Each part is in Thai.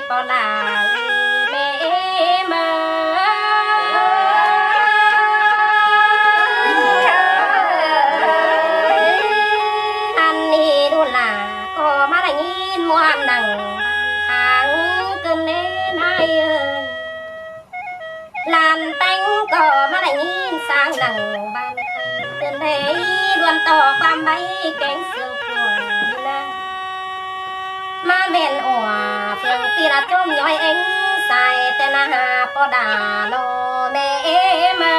ปอลาแม่มาอันนี้ดูล่ะก็มาได้ยินม่วนนั่งทางเกินเน้นายลานแป้งก็มาได้ยินสร้างหนังบ้านใครเตือนให้รวนต่อความใบแกงเสือผัวนะมาเมนอัวเพียงตีละจมย้อยเอ็งใส่แต่นาหาปอดาโนแม่มา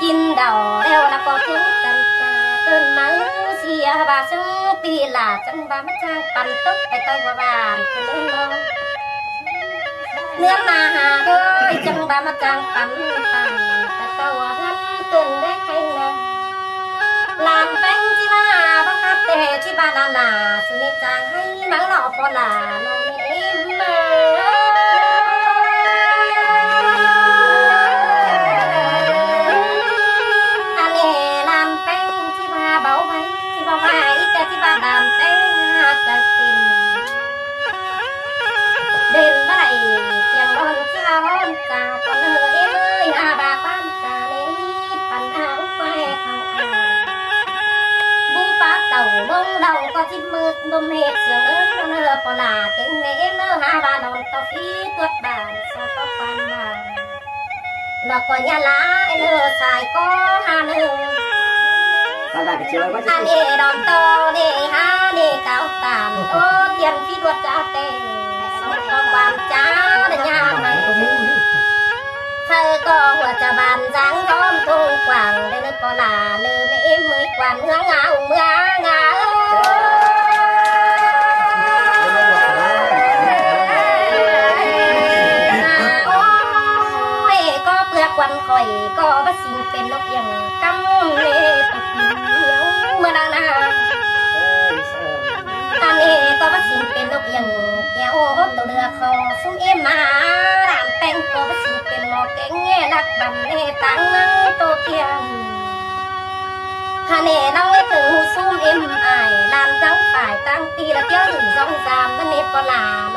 กินดาวแล้วแล้วก็ถึงกันตาเอิ้นมังเสียว่าซึ่งปีหลาจังว่ามันจางปันตึกไปตั้งว่าบ้านคือเนาะเนื้อนาหาเอ้ยจังว่ามันจางปันปันแต่เจ้าว่างั้นเกินได้ใครนะลานแป้งที่ว่าบังคับแต่ที่บ้านนาสุนิจางให้มังหล่อพอหลาน้องเอ็มมาที่บ้านดามเต้งหาจะตินเดินบ่ได้เสียงร้อนที่ว่าร้อนกาก็เนอเอ้ยอาบาบ้านกาเลยปันเอาไปเขาบูปาเต่าลงเดาก็จิ้มมืดนมเห็ดเสียงเนอปลาเก่งเนเนอหาบานอนต่อฟีตัวบ้านสอต่อปันบ้านแล้วก็ยาลาเนอสายก็หาเนออันนี้ดอกโตนี่ฮะนี่เก้าตามโอ้เตียนพี่ดวดจ้าเต้สองตองความเจ้าเดินยามไหมเธอก็หัวจะบานจังท้อมทุ่งกว่างได้นึกปอลาเนื้อไม่มือกว่าเงาเงาเมื่อเงาโอ้ยก็เปลือกวันคอยก็บัดสิงเป็นนกยังกำเล่ตกเมื่อดังนาอันนี้ก็ว่าสิ่งเป็นนกยังแก้วตัวเรือคอซุ้มเอ็มมาดามแป้งก็ว่าสิ่งเป็นหมอแกงแง่ลักบันเนตังนั่งโตเทียมฮะเน่น้องถึงหูซุ้มเอ็มไอลานจังฝ่ายตั้งตีละเที่ยวหนึ่งสองสามนั่นเนปลาโน